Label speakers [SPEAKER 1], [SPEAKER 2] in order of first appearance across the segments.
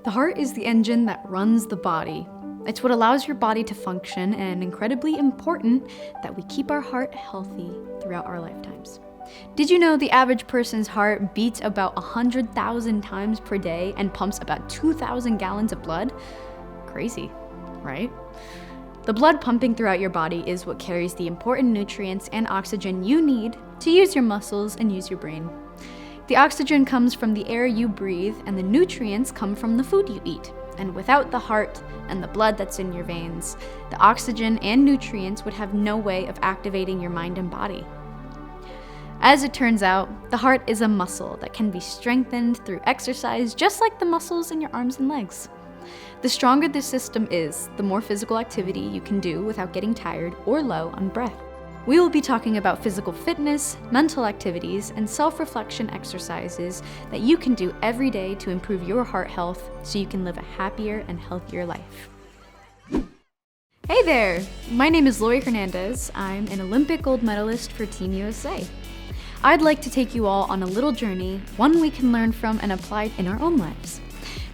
[SPEAKER 1] The heart is the engine that runs the body. It's what allows your body to function, and incredibly important that we keep our heart healthy throughout our lifetimes. Did you know the average person's heart beats about 100,000 times per day and pumps about 2,000 gallons of blood? Crazy, right? The blood pumping throughout your body is what carries the important nutrients and oxygen you need to use your muscles and use your brain. The oxygen comes from the air you breathe, and the nutrients come from the food you eat. And without the heart and the blood that's in your veins, the oxygen and nutrients would have no way of activating your mind and body. As it turns out, the heart is a muscle that can be strengthened through exercise, just like the muscles in your arms and legs. The stronger this system is, the more physical activity you can do without getting tired or low on breath. We will be talking about physical fitness, mental activities, and self-reflection exercises that you can do every day to improve your heart health so you can live a happier and healthier life. Hey there! My name is Laurie Hernandez. I'm an Olympic gold medalist for Team USA. I'd like to take you all on a little journey, one we can learn from and apply in our own lives.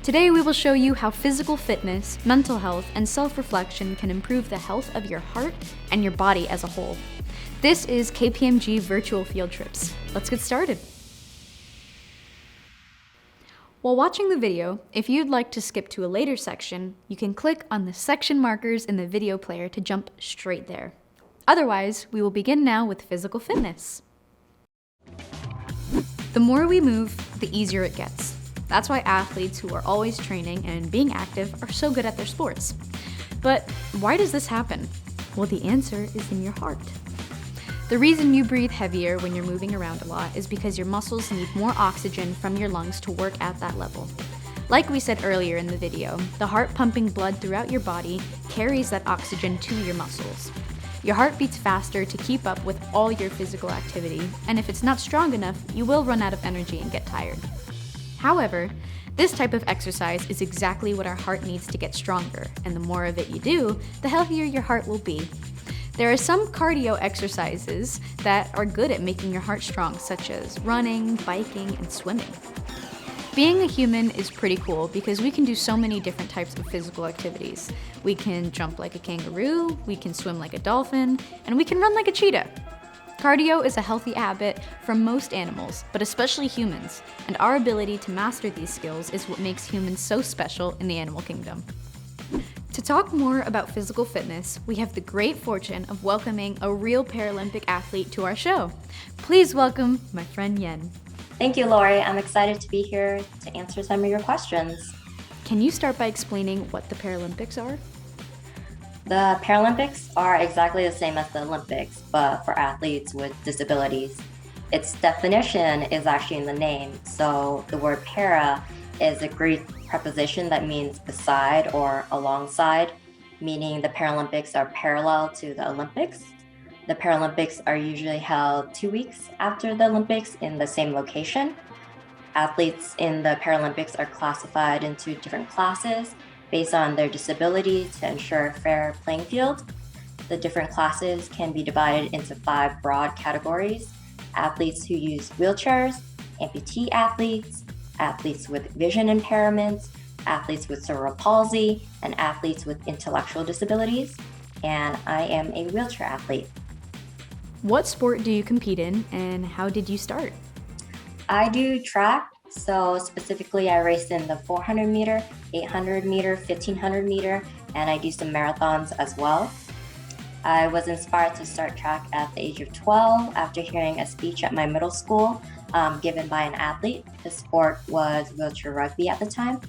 [SPEAKER 1] Today we will show you how physical fitness, mental health, and self-reflection can improve the health of your heart and your body as a whole. This is KPMG Virtual Field Trips. Let's get started. While watching the video, if you'd like to skip to a later section, you can click on the section markers in the video player to jump straight there. Otherwise, we will begin now with physical fitness. The more we move, the easier it gets. That's why athletes who are always training and being active are so good at their sports. But why does this happen? Well, the answer is in your heart. The reason you breathe heavier when you're moving around a lot is because your muscles need more oxygen from your lungs to work at that level. Like we said earlier in the video, the heart pumping blood throughout your body carries that oxygen to your muscles. Your heart beats faster to keep up with all your physical activity, and if it's not strong enough, you will run out of energy and get tired. However, this type of exercise is exactly what our heart needs to get stronger, and the more of it you do, the healthier your heart will be. There are some cardio exercises that are good at making your heart strong, such as running, biking, and swimming. Being a human is pretty cool because we can do so many different types of physical activities. We can jump like a kangaroo, we can swim like a dolphin, and we can run like a cheetah. Cardio is a healthy habit for most animals, but especially humans, and our ability to master these skills is what makes humans so special in the animal kingdom. To talk more about physical fitness, we have the great fortune of welcoming a real Paralympic athlete to our show. Please welcome my friend Yen.
[SPEAKER 2] Thank you, Laurie. I'm excited to be here to answer some of your questions.
[SPEAKER 1] Can you start by explaining what the Paralympics are?
[SPEAKER 2] The Paralympics are exactly the same as the Olympics, but for athletes with disabilities. Its definition is actually in the name. So the word para is a Greek preposition that means beside or alongside, meaning the Paralympics are parallel to the Olympics. The Paralympics are usually held 2 weeks after the Olympics in the same location. Athletes in the Paralympics are classified into different classes based on their disability to ensure a fair playing field. The different classes can be divided into 5 broad categories: athletes who use wheelchairs, amputee athletes, athletes with vision impairments, athletes with cerebral palsy, and athletes with intellectual disabilities. And I am a wheelchair athlete.
[SPEAKER 1] What sport do you compete in, and how did you start?
[SPEAKER 2] I do track, so specifically I race in the 400 meter, 800 meter, 1500 meter, and I do some marathons as well. I was inspired to start track at the age of 12 after hearing a speech at my middle school given by an athlete. The sport was wheelchair rugby at the time.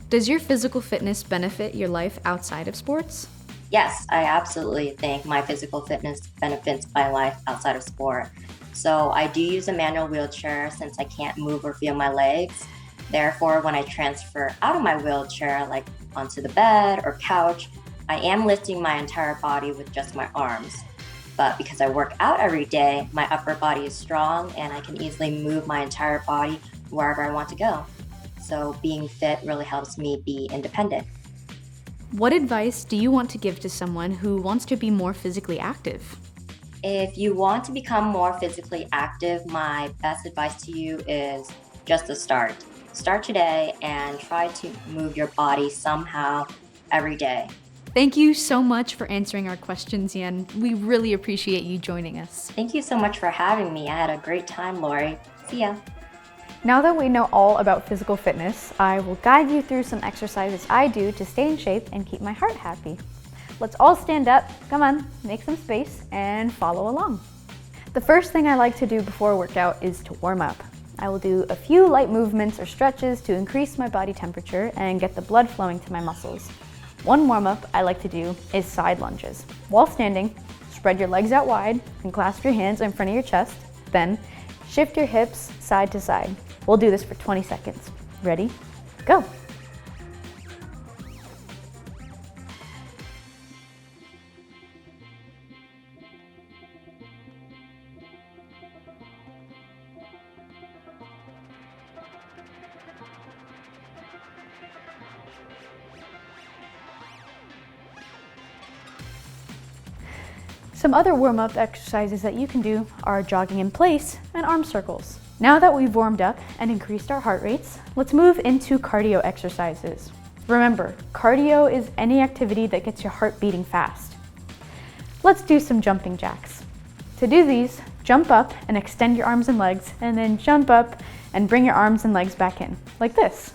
[SPEAKER 1] Does your physical fitness benefit your life outside of sports?
[SPEAKER 2] Yes, I absolutely think my physical fitness benefits my life outside of sport. So I do use a manual wheelchair since I can't move or feel my legs. Therefore, when I transfer out of my wheelchair, like onto the bed or couch, I am lifting my entire body with just my arms. But because I work out every day, my upper body is strong and I can easily move my entire body wherever I want to go. So being fit really helps me be independent.
[SPEAKER 1] What advice do you want to give to someone who wants to be more physically active?
[SPEAKER 2] If you want to become more physically active, my best advice to you is just to start. start today and try to move your body somehow every day.
[SPEAKER 1] Thank you so much for answering our questions, Yen. We really appreciate you joining us.
[SPEAKER 2] Thank you so much for having me. I had a great time, Laurie. See ya.
[SPEAKER 1] Now that we know all about physical fitness, I will guide you through some exercises I do to stay in shape and keep my heart happy. Let's all stand up, come on, make some space, and follow along. The first thing I like to do before a workout is to warm up. I will do a few light movements or stretches to increase my body temperature and get the blood flowing to my muscles. One warm-up I like to do is side lunges. While standing, spread your legs out wide and clasp your hands in front of your chest. Then, shift your hips side to side. We'll do this for 20 seconds. Ready? Go! Some other warm-up exercises that you can do are jogging in place and arm circles. Now that we've warmed up and increased our heart rates, let's move into cardio exercises. Remember, cardio is any activity that gets your heart beating fast. Let's do some jumping jacks. To do these, jump up and extend your arms and legs, and then jump up and bring your arms and legs back in, like this.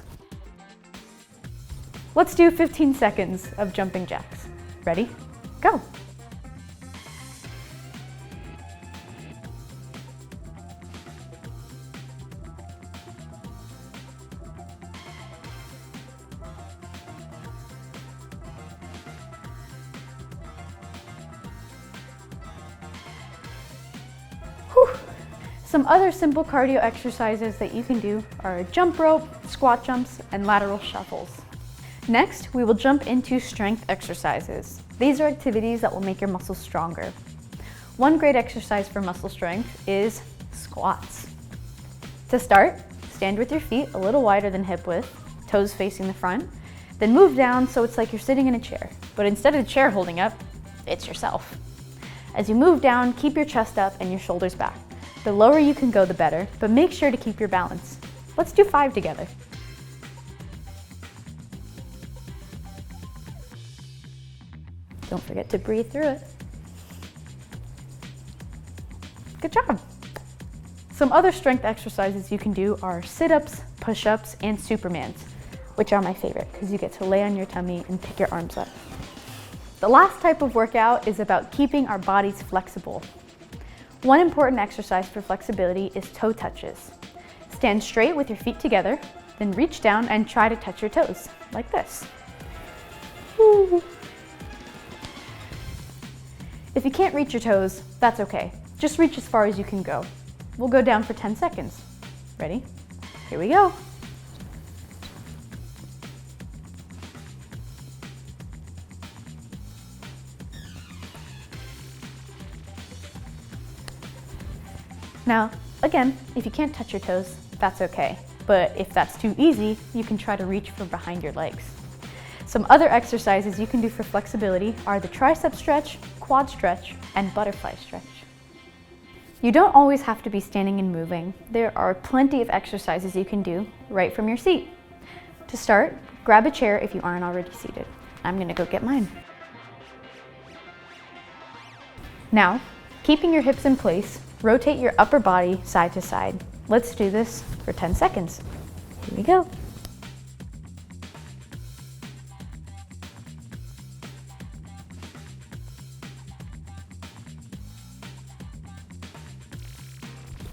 [SPEAKER 1] Let's do 15 seconds of jumping jacks. Ready? Go! Some other simple cardio exercises that you can do are jump rope, squat jumps, and lateral shuffles. Next, we will jump into strength exercises. These are activities that will make your muscles stronger. One great exercise for muscle strength is squats. To start, stand with your feet a little wider than hip width, toes facing the front, then move down so it's like you're sitting in a chair, but instead of the chair holding up, it's yourself. As you move down, keep your chest up and your shoulders back. The lower you can go, the better, but make sure to keep your balance. Let's do 5 together. Don't forget to breathe through it. Good job. Some other strength exercises you can do are sit-ups, push-ups, and Supermans, which are my favorite because you get to lay on your tummy and pick your arms up. The last type of workout is about keeping our bodies flexible. One important exercise for flexibility is toe touches. Stand straight with your feet together, then reach down and try to touch your toes, like this. Woo. If you can't reach your toes, that's okay. Just reach as far as you can go. We'll go down for 10 seconds. Ready? Here we go. Now, again, if you can't touch your toes, that's okay. But if that's too easy, you can try to reach from behind your legs. Some other exercises you can do for flexibility are the tricep stretch, quad stretch, and butterfly stretch. You don't always have to be standing and moving. There are plenty of exercises you can do right from your seat. To start, grab a chair if you aren't already seated. I'm gonna go get mine. Now, keeping your hips in place, rotate your upper body side to side. Let's do this for 10 seconds. Here we go.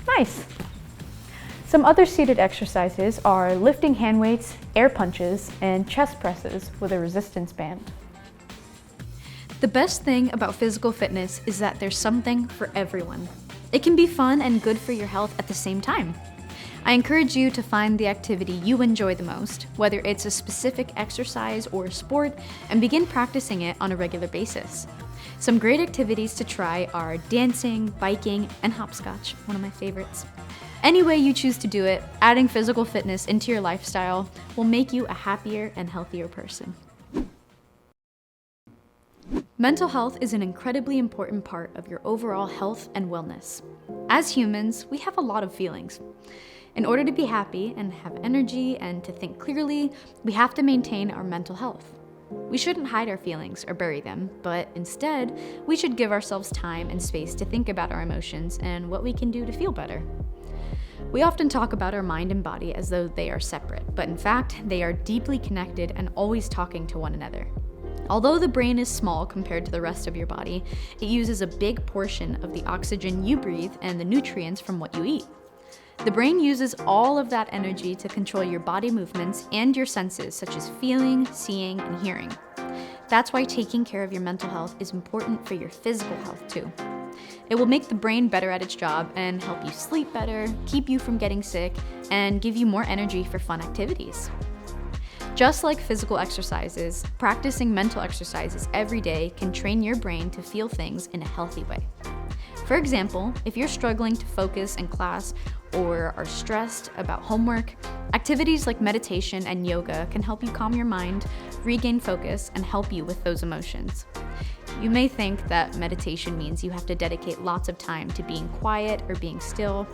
[SPEAKER 1] Nice. Some other seated exercises are lifting hand weights, air punches, and chest presses with a resistance band. The best thing about physical fitness is that there's something for everyone. It can be fun and good for your health at the same time. I encourage you to find the activity you enjoy the most, whether it's a specific exercise or a sport, and begin practicing it on a regular basis. Some great activities to try are dancing, biking, and hopscotch, one of my favorites. Any way you choose to do it, adding physical fitness into your lifestyle will make you a happier and healthier person. Mental health is an incredibly important part of your overall health and wellness. As humans, we have a lot of feelings. In order to be happy and have energy and to think clearly, we have to maintain our mental health. We shouldn't hide our feelings or bury them, but instead, we should give ourselves time and space to think about our emotions and what we can do to feel better. We often talk about our mind and body as though they are separate, but in fact, they are deeply connected and always talking to one another. Although the brain is small compared to the rest of your body, it uses a big portion of the oxygen you breathe and the nutrients from what you eat. The brain uses all of that energy to control your body movements and your senses, such as feeling, seeing, and hearing. That's why taking care of your mental health is important for your physical health too. It will make the brain better at its job and help you sleep better, keep you from getting sick, and give you more energy for fun activities. Just like physical exercises, practicing mental exercises every day can train your brain to feel things in a healthy way. For example, if you're struggling to focus in class or are stressed about homework, activities like meditation and yoga can help you calm your mind, regain focus, and help you with those emotions. You may think that meditation means you have to dedicate lots of time to being quiet or being still,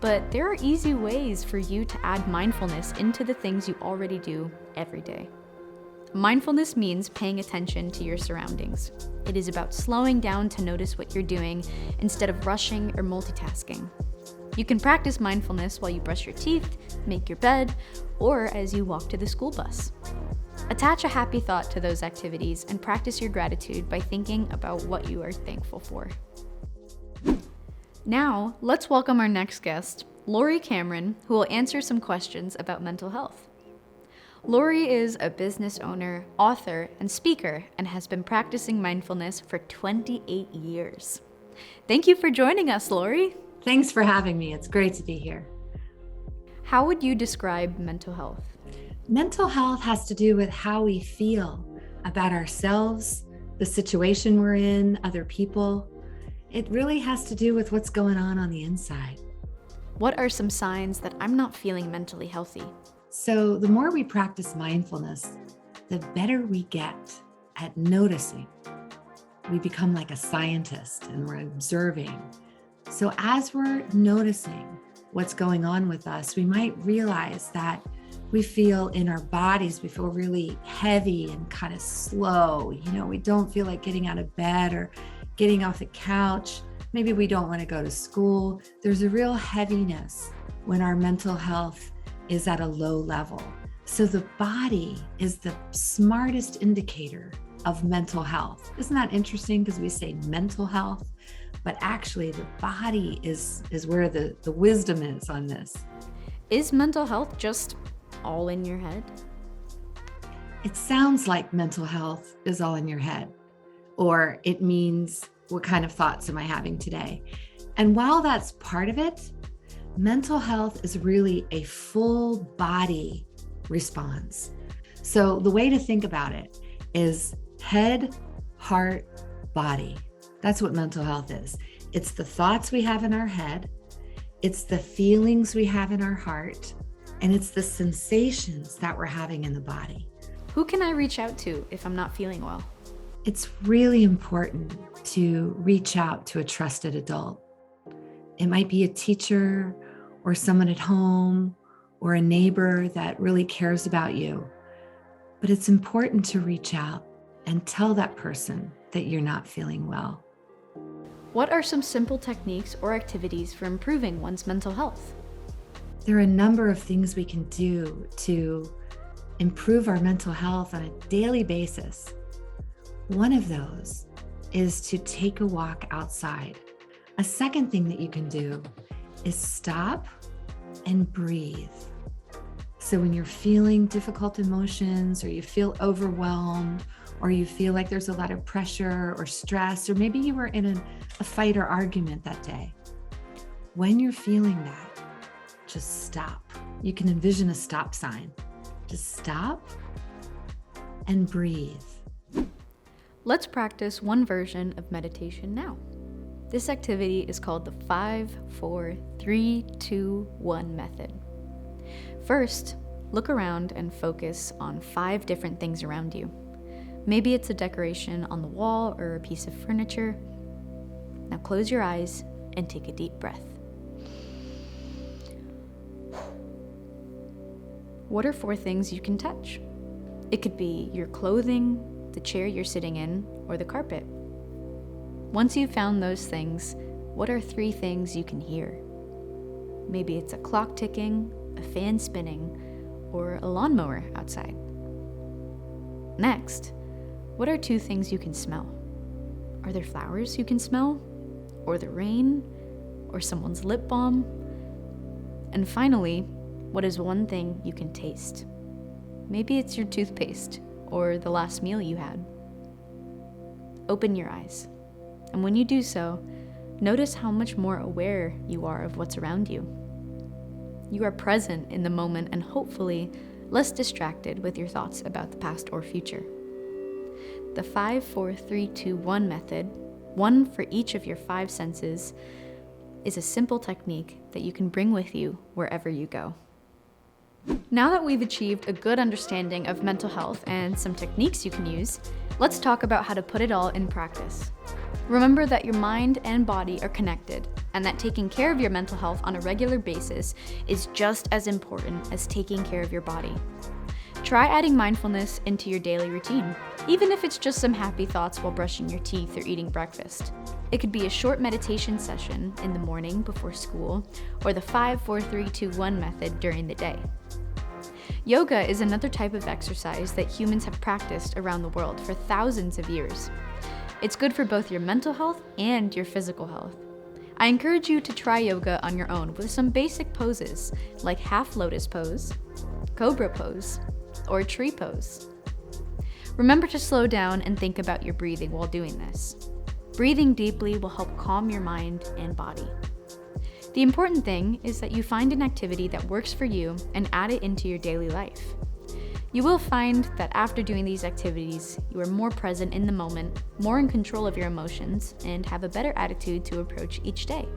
[SPEAKER 1] but there are easy ways for you to add mindfulness into the things you already do every day. Mindfulness means paying attention to your surroundings. It is about slowing down to notice what you're doing instead of rushing or multitasking. You can practice mindfulness while you brush your teeth, make your bed, or as you walk to the school bus. Attach a happy thought to those activities and practice your gratitude by thinking about what you are thankful for. Now, let's welcome our next guest, Laurie Cameron, who will answer some questions about mental health. Laurie is a business owner, author, and speaker, and has been practicing mindfulness for 28 years. Thank you for joining us, Laurie.
[SPEAKER 3] Thanks for having me. It's great to be here.
[SPEAKER 1] How would you describe mental health?
[SPEAKER 3] Mental health has to do with how we feel about ourselves, the situation we're in, other people. It really has to do with what's going on the inside.
[SPEAKER 1] What are some signs that I'm not feeling mentally healthy?
[SPEAKER 3] So the more we practice mindfulness, the better we get at noticing. We become like a scientist and we're observing. So as we're noticing what's going on with us, we might realize that we feel in our bodies, we feel really heavy and kind of slow. We don't feel like getting out of bed or getting off the couch. Maybe we don't want to go to school. There's a real heaviness when our mental health is at a low level. So the body is the smartest indicator of mental health. Isn't that interesting? Because we say mental health, but actually the body is where the wisdom is on this.
[SPEAKER 1] Is mental health just all in your head?
[SPEAKER 3] It sounds like mental health is all in your head, or it means what kind of thoughts am I having today? And while that's part of it, mental health is really a full body response. So the way to think about it is head, heart, body. That's what mental health is. It's the thoughts we have in our head, it's the feelings we have in our heart, and it's the sensations that we're having in the body.
[SPEAKER 1] Who can I reach out to if I'm not feeling well?
[SPEAKER 3] It's really important to reach out to a trusted adult. It might be a teacher or someone at home or a neighbor that really cares about you. But it's important to reach out and tell that person that you're not feeling well.
[SPEAKER 1] What are some simple techniques or activities for improving one's mental health?
[SPEAKER 3] There are a number of things we can do to improve our mental health on a daily basis. One of those is to take a walk outside. A second thing that you can do is stop and breathe. So when you're feeling difficult emotions, or you feel overwhelmed, or you feel like there's a lot of pressure or stress, or maybe you were in a fight or argument that day, when you're feeling that, just stop. You can envision a stop sign. Just stop and breathe.
[SPEAKER 1] Let's practice one version of meditation now. This activity is called the 5, 4, 3, 2, 1 method. First, look around and focus on 5 different things around you. Maybe it's a decoration on the wall or a piece of furniture. Now close your eyes and take a deep breath. What are 4 things you can touch? It could be your clothing, the chair you're sitting in, or the carpet. Once you've found those things, what are 3 things you can hear? Maybe it's a clock ticking, a fan spinning, or a lawnmower outside. Next, what are 2 things you can smell? Are there flowers you can smell? Or the rain? Or someone's lip balm? And finally, what is 1 thing you can taste? Maybe it's your toothpaste or the last meal you had. Open your eyes, and when you do so, notice how much more aware you are of what's around you. You are present in the moment and hopefully less distracted with your thoughts about the past or future. The 5, 4, 3, 2, 1 method, 1 for each of your 5 senses, is a simple technique that you can bring with you wherever you go. Now that we've achieved a good understanding of mental health and some techniques you can use, let's talk about how to put it all in practice. Remember that your mind and body are connected, and that taking care of your mental health on a regular basis is just as important as taking care of your body. Try adding mindfulness into your daily routine, even if it's just some happy thoughts while brushing your teeth or eating breakfast. It could be a short meditation session in the morning before school, or the 5, 4, 3, 2, 1 method during the day. Yoga is another type of exercise that humans have practiced around the world for thousands of years. It's good for both your mental health and your physical health. I encourage you to try yoga on your own with some basic poses like half lotus pose, cobra pose, or tree pose. Remember to slow down and think about your breathing while doing this. Breathing deeply will help calm your mind and body. The important thing is that you find an activity that works for you and add it into your daily life. You will find that after doing these activities, you are more present in the moment, more in control of your emotions, and have a better attitude to approach each day.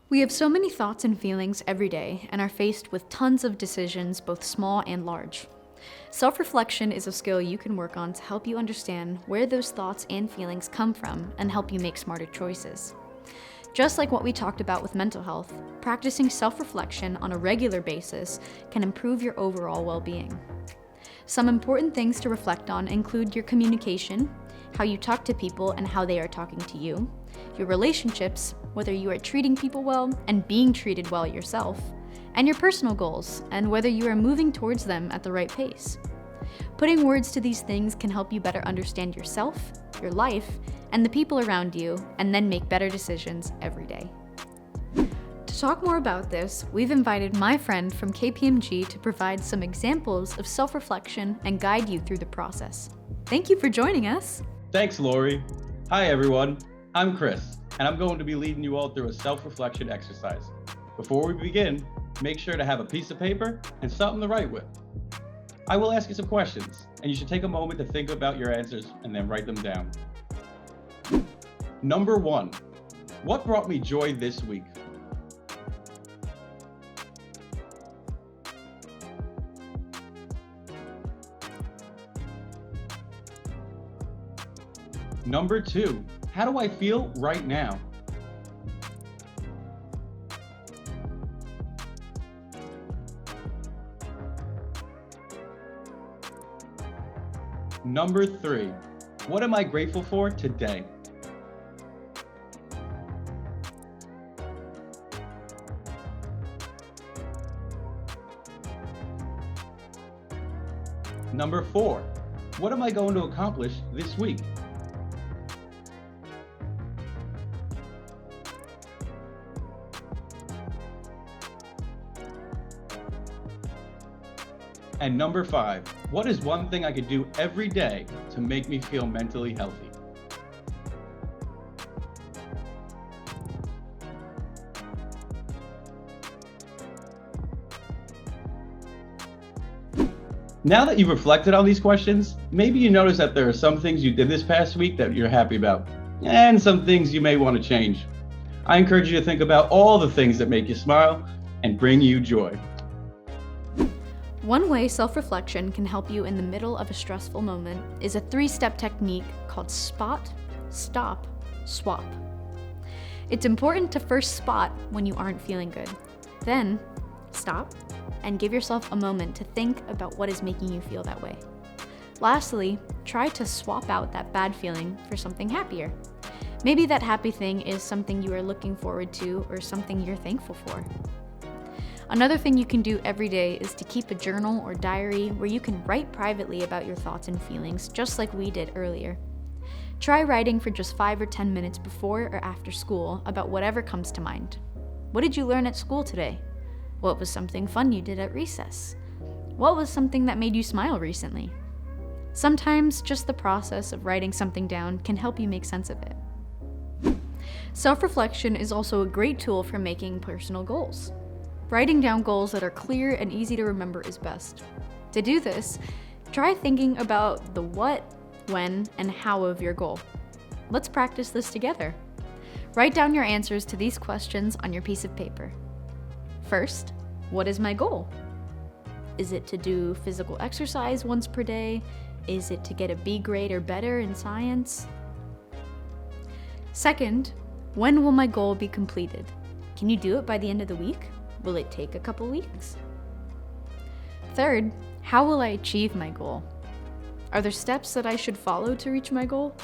[SPEAKER 1] We have so many thoughts and feelings every day and are faced with tons of decisions, both small and large. Self-reflection is a skill you can work on to help you understand where those thoughts and feelings come from and help you make smarter choices. Just like what we talked about with mental health, practicing self-reflection on a regular basis can improve your overall well-being. Some important things to reflect on include your communication, how you talk to people and how they are talking to you, your relationships, whether you are treating people well and being treated well yourself, and your personal goals and whether you are moving towards them at the right pace. Putting words to these things can help you better understand yourself, your life, and the people around you, and then make better decisions every day. To talk more about this, we've invited my friend from KPMG to provide some examples of self-reflection and guide you through the process. Thank you for joining us.
[SPEAKER 4] Thanks, Laurie. Hi, everyone. I'm Chris, and I'm going to be leading you all through a self-reflection exercise. Before we begin, make sure to have a piece of paper and something to write with. I will ask you some questions, and you should take a moment to think about your answers and then write them down. Number 1, what brought me joy this week? Number 2, how do I feel right now? Number 3, what am I grateful for today? Number 4, what am I going to accomplish this week? And number 5, what is one thing I could do every day to make me feel mentally healthy? Now that you've reflected on these questions, maybe you notice that there are some things you did this past week that you're happy about, and some things you may want to change. I encourage you to think about all the things that make you smile and bring you joy.
[SPEAKER 1] One way self-reflection can help you in the middle of a stressful moment is a 3-step technique called spot, stop, swap. It's important to first spot when you aren't feeling good. Then, Stop and give yourself a moment to think about what is making you feel that way. Lastly, try to swap out that bad feeling for something happier. Maybe that happy thing is something you are looking forward to or something you're thankful for. Another thing you can do every day is to keep a journal or diary where you can write privately about your thoughts and feelings, just like we did earlier. Try writing for just 5 or 10 minutes before or after school about whatever comes to mind. What did you learn at school today? What was something fun you did at recess? What was something that made you smile recently? Sometimes just the process of writing something down can help you make sense of it. Self-reflection is also a great tool for making personal goals. Writing down goals that are clear and easy to remember is best. To do this, try thinking about the what, when, and how of your goal. Let's practice this together. Write down your answers to these questions on your piece of paper. First, what is my goal? Is it to do physical exercise once per day? Is it to get a B grade or better in science? Second, when will my goal be completed? Can you do it by the end of the week? Will it take a couple weeks? Third, how will I achieve my goal? Are there steps that I should follow to reach my goal?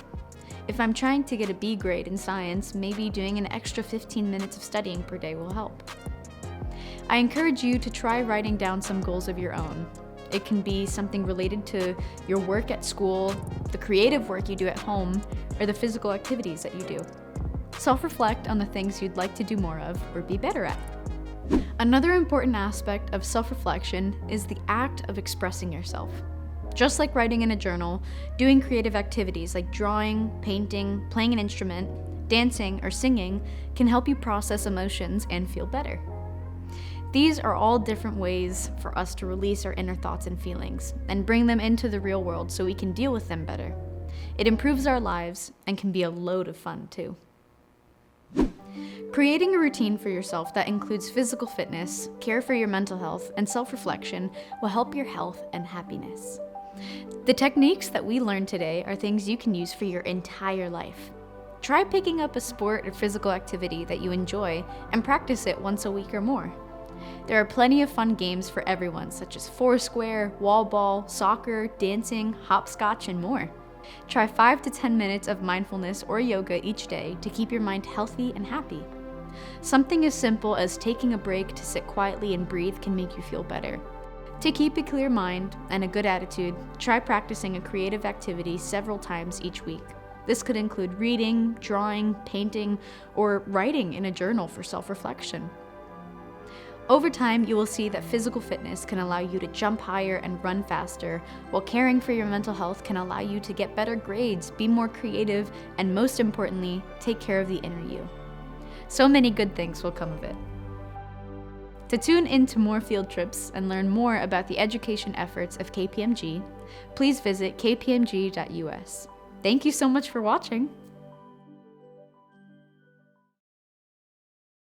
[SPEAKER 1] If I'm trying to get a B grade in science, maybe doing an extra 15 minutes of studying per day will help. I encourage you to try writing down some goals of your own. It can be something related to your work at school, the creative work you do at home, or the physical activities that you do. Self-reflect on the things you'd like to do more of or be better at. Another important aspect of self-reflection is the act of expressing yourself. Just like writing in a journal, doing creative activities like drawing, painting, playing an instrument, dancing, or singing can help you process emotions and feel better. These are all different ways for us to release our inner thoughts and feelings and bring them into the real world so we can deal with them better. It improves our lives and can be a load of fun too. Creating a routine for yourself that includes physical fitness, care for your mental health, and self-reflection will help your health and happiness. The techniques that we learned today are things you can use for your entire life. Try picking up a sport or physical activity that you enjoy and practice it once a week or more. There are plenty of fun games for everyone, such as Foursquare, wall ball, soccer, dancing, hopscotch, and more. Try 5 to 10 minutes of mindfulness or yoga each day to keep your mind healthy and happy. Something as simple as taking a break to sit quietly and breathe can make you feel better. To keep a clear mind and a good attitude, try practicing a creative activity several times each week. This could include reading, drawing, painting, or writing in a journal for self-reflection. Over time, you will see that physical fitness can allow you to jump higher and run faster, while caring for your mental health can allow you to get better grades, be more creative, and most importantly, take care of the inner you. So many good things will come of it. To tune into more field trips and learn more about the education efforts of KPMG, please visit kpmg.us. Thank you so much for watching.